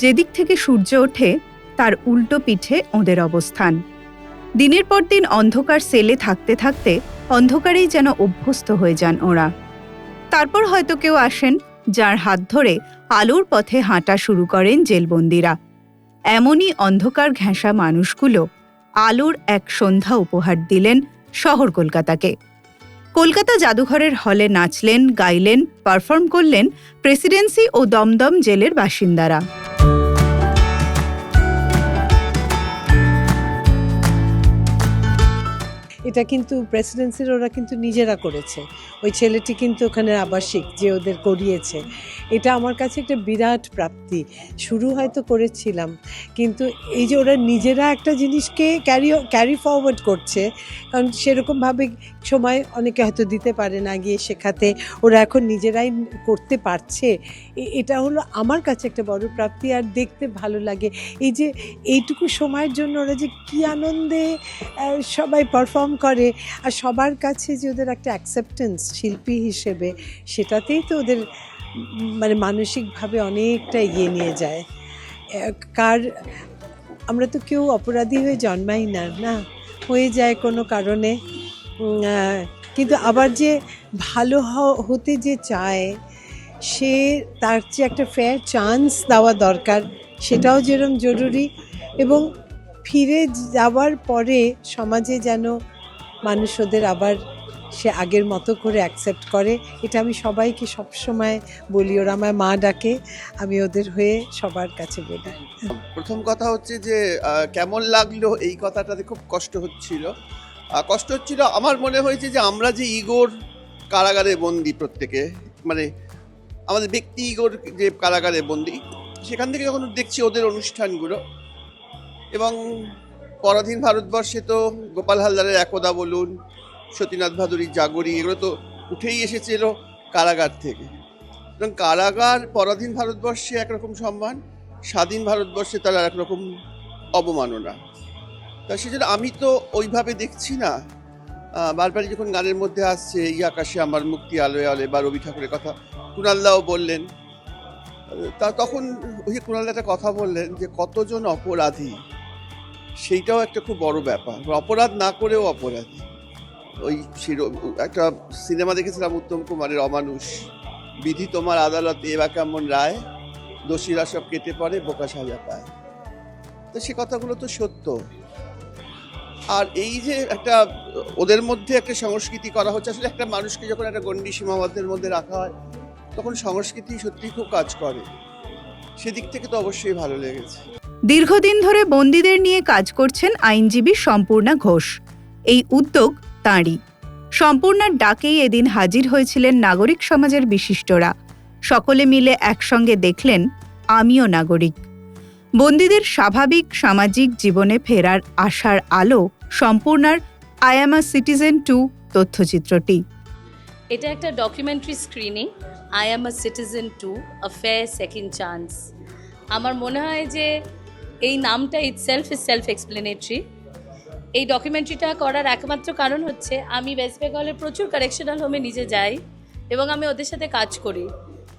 যেদিক থেকে সূর্য ওঠে তার উল্টো পিঠে ওদের অবস্থান। দিনের পর দিন অন্ধকার সেলে থাকতে থাকতে অন্ধকারেই যেন অভ্যস্ত হয়ে যান ওরা। তারপর হয়তো কেউ আসেন যার হাত ধরে আলোর পথে হাঁটা শুরু করেন জেলবন্দিরা। এমনই অন্ধকার ঘেঁষা মানুষগুলো আলোর এক সন্ধ্যা উপহার দিলেন শহর কলকাতাকে। কলকাতা জাদুঘরের হলে নাচলেন, গাইলেন, পারফর্ম করলেন প্রেসিডেন্সি ও দমদম জেলের বাসিন্দারা। এটা কিন্তু প্রেসিডেন্সির ওরা কিন্তু নিজেরা করেছে। ওই ছেলেটি কিন্তু ওখানে আবাসিক যে ওদের করিয়েছে। এটা আমার কাছে একটা বিরাট প্রাপ্তি। শুরু হয়তো করেছিলাম, কিন্তু এই যে ওরা নিজেরা একটা জিনিসকে ক্যারি ফরওয়ার্ড করছে, কারণ সেরকমভাবে সময় অনেকে হয়তো দিতে পারে না গিয়ে শেখাতে, ওরা এখন নিজেরাই করতে পারছে। এটা হলো আমার কাছে একটা বড় প্রাপ্তি। আর দেখতে ভালো লাগে এই যে এইটুকু সময়ের জন্য ওরা যে কী আনন্দে সবাই পারফর্ম করে, আর সবার কাছে যে ওদের একটা অ্যাকসেপ্টেন্স শিল্পী হিসেবে, সেটাতেই তো ওদের মানে মানসিকভাবে অনেকটা এগিয়ে নিয়ে যায়। আমরা তো কেউ অপরাধী হয়ে জন্মাই না, না হয়ে যায় কোনো কারণে, কিন্তু আবার যে ভালো হতে যে চায় সে তার যে একটা ফেয়ার চান্স দেওয়া দরকার, সেটাও যেরকম জরুরি। এবং ফিরে যাওয়ার পরে সমাজে যেন মানুষ ওদের আবার সে আগের মতো করে অ্যাকসেপ্ট করে, এটা আমি সবাইকে সবসময় বলি। ওরা আমায় মা ডাকে, আমি ওদের হয়ে সবার কাছে বলি। প্রথম কথা হচ্ছে যে কেমন লাগলো এই কথাটাতে খুব কষ্ট হচ্ছিল। আমার মনে হয়েছে যে আমরা যে ইগোর কারাগারে বন্দি, প্রত্যেকে মানে আমাদের ব্যক্তি ইগোর যে কারাগারে বন্দি, সেখান থেকে যখন দেখছি ওদের অনুষ্ঠানগুলো, এবং পরাধীন ভারতবর্ষে তো গোপাল হালদারের একদা বলুন, সতীনাথ ভাদুরীর জাগরি, এগুলো তো উঠেই এসেছিল কারাগার থেকে। এবং কারাগার পরাধীন ভারতবর্ষে একরকম সম্মান, স্বাধীন ভারতবর্ষে তার একরকম অবমাননা। তা সেজন্য আমি তো ওইভাবে দেখছি না। বারবারই যখন গানের মধ্যে আসছে এই আকাশে আমার মুক্তি আলোয় আলোয়, বা রবি ঠাকুরের কথা কুণালদাও বললেন, তখন ওই যে কুণালদা একটা কথা বললেন যে কতজন অপরাধী, সেইটাও একটা খুব বড় ব্যাপার। অপরাধ না করেও অপরাধী। ওই একটা সিনেমা দেখেছিলাম উত্তম কুমারের অমানুষ, বিধি তোমার আদালতে এবার কেমন রায়, দোষীরা সব কেটে পড়ে বোকা সাজা পায়। তো সে কথাগুলো তো সত্য। আর এই যে একটা ওদের মধ্যে একটা সংস্কৃতি করা হচ্ছে, আসলে একটা মানুষকে যখন একটা গণ্ডি সীমাবদ্ধের মধ্যে রাখা হয় তখন সংস্কৃতি সত্যিই খুব কাজ করে। সেদিক থেকে তো অবশ্যই ভালো লেগেছে। দীর্ঘদিন ধরে বন্দীদের নিয়ে কাজ করছেন আইনজীবী সম্পূর্ণা ঘোষ। এই উদ্যোগ তাঁরই। সম্পূর্ণার ডাকেই এদিন হাজির হয়েছিলেন নাগরিক সমাজের বিশিষ্টরা। সকলে মিলে একসঙ্গে দেখলেন আমিও নাগরিক। বন্দীদের স্বাভাবিক সামাজিক জীবনে ফেরার আশার আলো সম্পূর্ণার আই অ্যাম আ সিটিজেন 2 তথ্যচিত্রটি। এটা একটা documentary screening, I am a citizen 2, a fair second chance. আমার মনে হয় যে এই নামটা ইটসেলফ ইজ সেলফ এক্সপ্লেনেটরি। এই ডকুমেন্টারিটা করার একমাত্র কারণ হচ্ছে আমি ওয়েস্ট বেঙ্গলের প্রচুর কারেকশনাল হোমে নিজে যাই এবং আমি ওদের সাথে কাজ করি।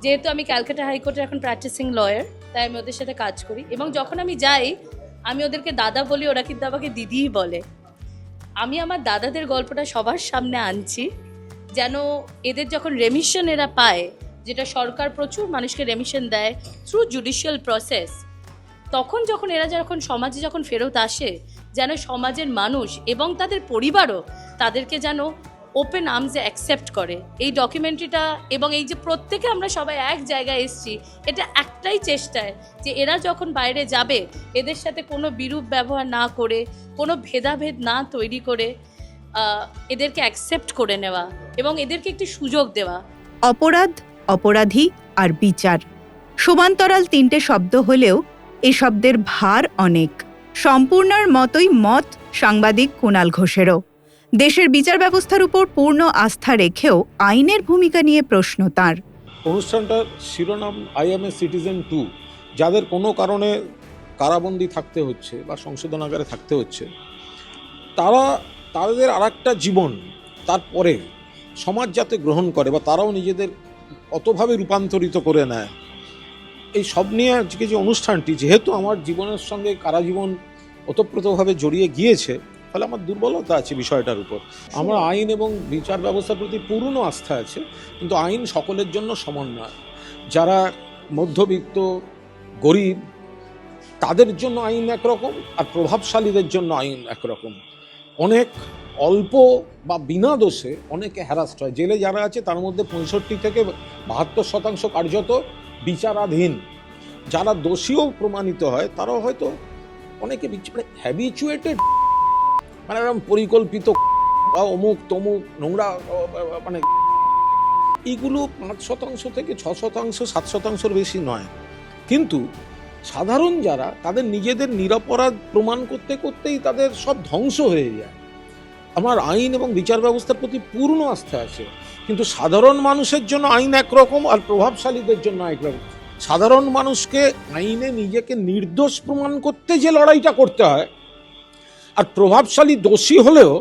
যেহেতু আমি ক্যালকাটা হাইকোর্টের এখন প্র্যাকটিসিং লয়ার, তাই আমি ওদের সাথে কাজ করি। এবং যখন আমি যাই আমি ওদেরকে দাদা বলি, ওরা কিন্তু আমাকে দিদিই বলে। আমি আমার দাদাদের গল্পটা সবার সামনে আনছি, যেন এদের যখন রেমিশন এরা পায়, যেটা সরকার প্রচুর মানুষকে রেমিশন দেয় থ্রু জুডিশিয়াল প্রসেস, তখন যখন এরা যখন সমাজে যখন ফেরত আসে, যেন সমাজের মানুষ এবং তাদের পরিবারও তাদেরকে যেন ওপেন আর্মসে অ্যাকসেপ্ট করে। এই ডকুমেন্টারিটা এবং এই যে প্রত্যেকে আমরা সবাই এক জায়গায় এসেছি, এটা একটাই চেষ্টায় যে এরা যখন বাইরে যাবে এদের সাথে কোনো বিরূপ ব্যবহার না করে, কোনো ভেদাভেদ না তৈরি করে এদেরকে অ্যাকসেপ্ট করে নেওয়া এবং এদেরকে একটি সুযোগ দেওয়া। অপরাধ, অপরাধী আর বিচার সমান্তরাল তিনটে শব্দ হলেও এ শব্দের ভার অনেক। সম্পূর্ণার মতোই মত সাংবাদিক কুণাল ঘোষেরও। দেশের বিচার ব্যবস্থার উপর পূর্ণ আস্থা রেখেও আইনের ভূমিকা নিয়ে প্রশ্ন তাঁর। অনুষ্ঠানটার শিরোনাম আই অ্যাম এ সিটিজেন 2। যাদের কোনো কারণে কারাবন্দি থাকতে হচ্ছে বা সংশোধনাগারে থাকতে হচ্ছে, তাদের আরেকটা জীবন তারপরে সমাজ যাতে গ্রহণ করে বা তারাও নিজেদের অতভাবে রূপান্তরিত করে নেয়, এই সব নিয়ে আজকে যে অনুষ্ঠানটি, যেহেতু আমার জীবনের সঙ্গে কারাজীবন ওতপ্রোতভাবে জড়িয়ে গিয়েছে, ফলে আমার দুর্বলতা আছে বিষয়টার উপর। আমার আইন এবং বিচার ব্যবস্থার প্রতি পূর্ণ আস্থা আছে, কিন্তু আইন সকলের জন্য সমান নয়। যারা মধ্যবিত্ত, গরিব, তাদের জন্য আইন একরকম, আর প্রভাবশালীদের জন্য আইন একরকম। অনেক অল্প বা বিনা দোষে অনেকে হ্যারাস্ট হয়। জেলে যারা আছে তার মধ্যে 65 থেকে 72% কার্যত বিচারাধীন। যারা দোষীও প্রমাণিত হয় তারাও হয়তো অনেকে হ্যাবিচুয়েটেড, মানে এরকম পরিকল্পিত বা অমুক তমুক নোংরা, মানে এইগুলো 5% থেকে 6%, 7%-র বেশি নয়। কিন্তু সাধারণ যারা, তাদের নিজেদের নিরপরাধ প্রমাণ করতে করতেই তাদের সব ধ্বংস হয়ে যায়। আমার আইন এবং বিচার ব্যবস্থার প্রতি পূর্ণ আস্থা আছে, কিন্তু সাধারণ মানুষের জন্য আইন একরকম আর প্রভাবশালীদের জন্য একরকম। সাধারণ মানুষকে আইনে নিজেকে নির্দোষ প্রমাণ করতে যে লড়াইটা করতে হয়, আর প্রভাবশালী দোষী হলেও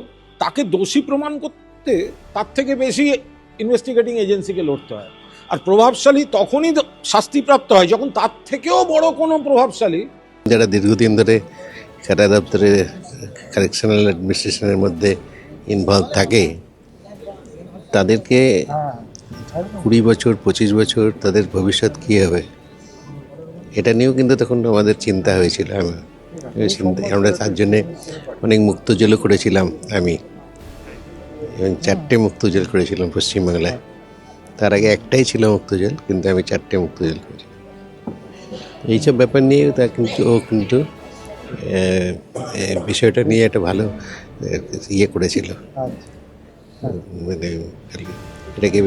তাকে দোষী প্রমাণ করতে তার থেকে বেশি ইনভেস্টিগেটিং এজেন্সিকে লড়তে হয়। আর প্রভাবশালী তখনই শাস্তিপ্রাপ্ত হয় যখন তার থেকেও বড় কোনো প্রভাবশালী, যারা দীর্ঘদিন ধরে কারা দপ্তরে কারেকশনাল অ্যাডমিনিস্ট্রেশনের মধ্যে ইনভলভ থাকে, তাদেরকে 20 বছর 25 বছর তাদের ভবিষ্যৎ কী হবে এটা নিয়েও কিন্তু তখন আমাদের চিন্তা হয়েছিল। আমরা তার জন্যে অনেক মুক্তজেলও করেছিলাম আমি, এবং 4টে মুক্তজেল করেছিলাম পশ্চিমবাংলায়। তার আগে একটাই ছিল মুক্তজেল, কিন্তু আমি 4টে মুক্তজেল করেছি। এইসব ব্যাপার নিয়ে তা কিন্তু ও কিন্তু বিষয়টা নিয়ে একটা ভালো ইয়ে করেছিল, মানে এটাকে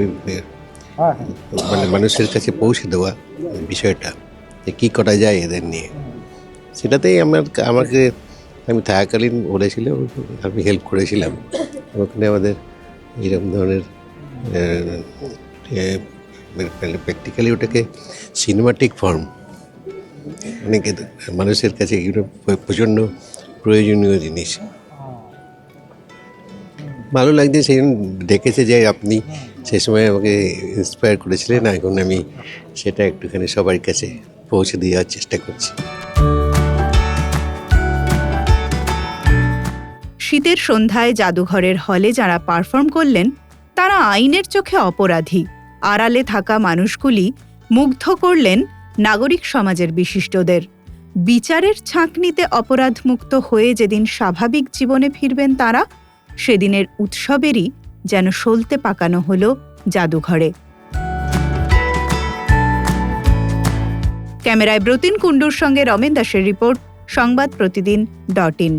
মানে মানুষের কাছে পৌঁছে দেওয়া বিষয়টা, যে কী করা যায় এদের নিয়ে। সেটাতেই আমি থাকাকালীন বলেছিল, আমি হেল্প করেছিলাম। ওখানে আমাদের এরকম ধরনের প্র্যাকটিক্যালি ওটাকে সিনেমাটিক ফর্ম, অনেকে মানুষের কাছে এগুলো প্রচণ্ড প্রয়োজনীয় জিনিস। ভালো লাগছে, সেই ডেকেছে যে আপনি সেই সময় আমাকে ইন্সপায়ার করেছিলেন। এখন আমি সেটা একটুখানি সবার কাছে পৌঁছে দেওয়ার চেষ্টা করছি। শীতের সন্ধ্যায় জাদুঘরের হলে যারা পারফর্ম করলেন তারা আইনের চোখে অপরাধী। আড়ালে থাকা মানুষগুলি মুগ্ধ করলেন নাগরিক সমাজের বিশিষ্টদের। বিচারের ছাঁকনিতে অপরাধমুক্ত হয়ে যেদিন স্বাভাবিক জীবনে ফিরবেন তারা, সেদিনের উৎসবেরই যেন সলতে পাকানো হল জাদুঘরে। ক্যামেরায় ব্রতিন কুণ্ডুর সঙ্গে রমেন দাসের রিপোর্ট, সংবাদপ্রতিদিন.in।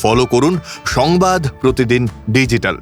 ফলো করুন সংবাদ প্রতিদিন ডিজিটাল।